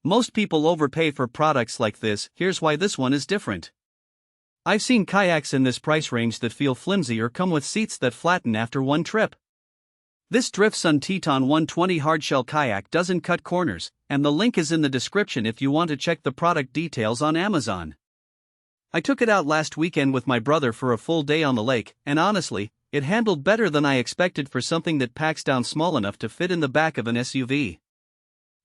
Most people overpay for products like this. Here's why this one is different. I've seen kayaks in this price range that feel flimsy or come with seats that flatten after one trip. This Driftsun Teton 120 Hard Shell Kayak doesn't cut corners, and the link is in the description if you want to check the product details on Amazon. I took it out last weekend with my brother for a full day on the lake, and honestly, it handled better than I expected for something that packs down small enough to fit in the back of an SUV.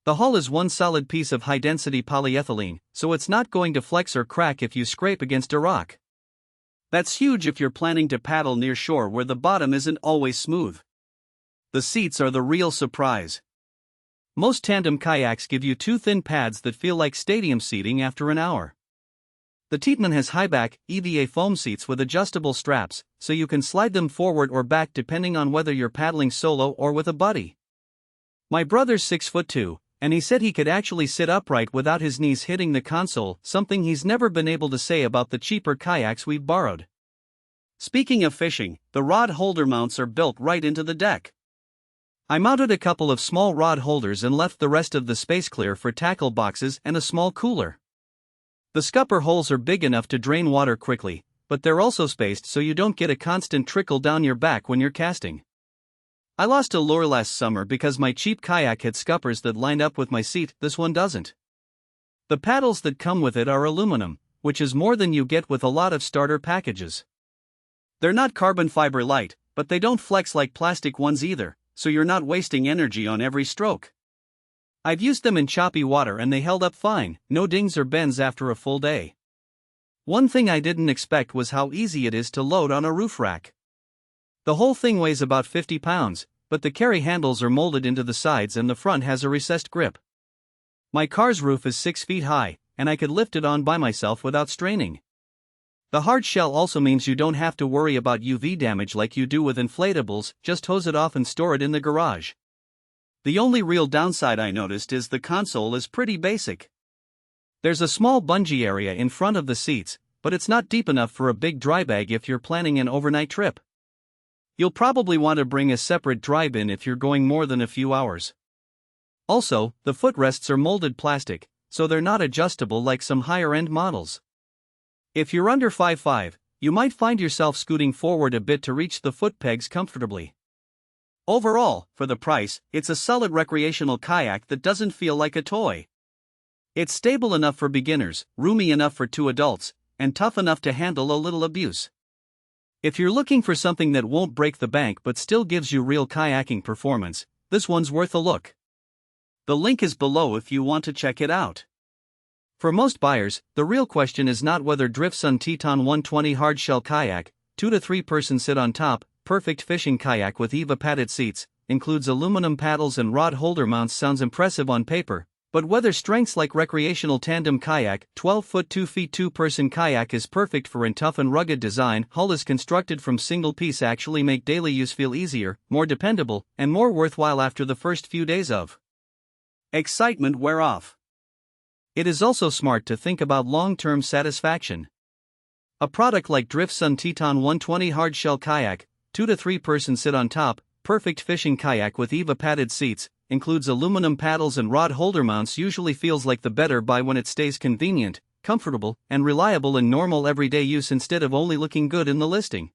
The hull is one solid piece of high-density polyethylene, so it's not going to flex or crack if you scrape against a rock. That's huge if you're planning to paddle near shore where the bottom isn't always smooth. The seats are the real surprise. Most tandem kayaks give you two thin pads that feel like stadium seating after an hour. The Teton has high-back, EVA foam seats with adjustable straps, so you can slide them forward or back depending on whether you're paddling solo or with a buddy. My brother's 6'2", and he said he could actually sit upright without his knees hitting the console, something he's never been able to say about the cheaper kayaks we've borrowed. Speaking of fishing, the rod holder mounts are built right into the deck. I mounted a couple of small rod holders and left the rest of the space clear for tackle boxes and a small cooler. The scupper holes are big enough to drain water quickly, but they're also spaced so you don't get a constant trickle down your back when you're casting. I lost a lure last summer because my cheap kayak had scuppers that lined up with my seat. This one doesn't. The paddles that come with it are aluminum, which is more than you get with a lot of starter packages. They're not carbon fiber light, but they don't flex like plastic ones either, so you're not wasting energy on every stroke. I've used them in choppy water and they held up fine, no dings or bends after a full day. One thing I didn't expect was how easy it is to load on a roof rack. The whole thing weighs about 50 pounds, but the carry handles are molded into the sides and the front has a recessed grip. My car's roof is 6 feet high, and I could lift it on by myself without straining. The hard shell also means you don't have to worry about UV damage like you do with inflatables, just hose it off and store it in the garage. The only real downside I noticed is the console is pretty basic. There's a small bungee area in front of the seats, but it's not deep enough for a big dry bag if you're planning an overnight trip. You'll probably want to bring a separate dry bin if you're going more than a few hours. Also, the footrests are molded plastic, so they're not adjustable like some higher-end models. If you're under 5'5", you might find yourself scooting forward a bit to reach the foot pegs comfortably. Overall, for the price, it's a solid recreational kayak that doesn't feel like a toy. It's stable enough for beginners, roomy enough for 2 adults, and tough enough to handle a little abuse. If you're looking for something that won't break the bank but still gives you real kayaking performance, this one's worth a look. The link is below if you want to check it out. For most buyers, the real question is not whether Driftsun Teton 120 Hard Shell Kayak, 2 to 3 person sit on top, perfect fishing kayak with EVA padded seats, includes aluminum paddles and rod holder mounts sounds impressive on paper, but whether strengths like recreational tandem kayak, 12-foot 2 feet 2 person kayak is perfect for in tough and rugged design, hull is constructed from single piece actually make daily use feel easier, more dependable, and more worthwhile after the first few days of excitement wear off. It is also smart to think about long-term satisfaction. A product like Driftsun Teton 120 Hard Shell Kayak, 2 to 3 person sit on top, perfect fishing kayak with EVA padded seats, includes aluminum paddles and rod holder mounts usually feels like the better buy when it stays convenient, comfortable, and reliable in normal everyday use instead of only looking good in the listing.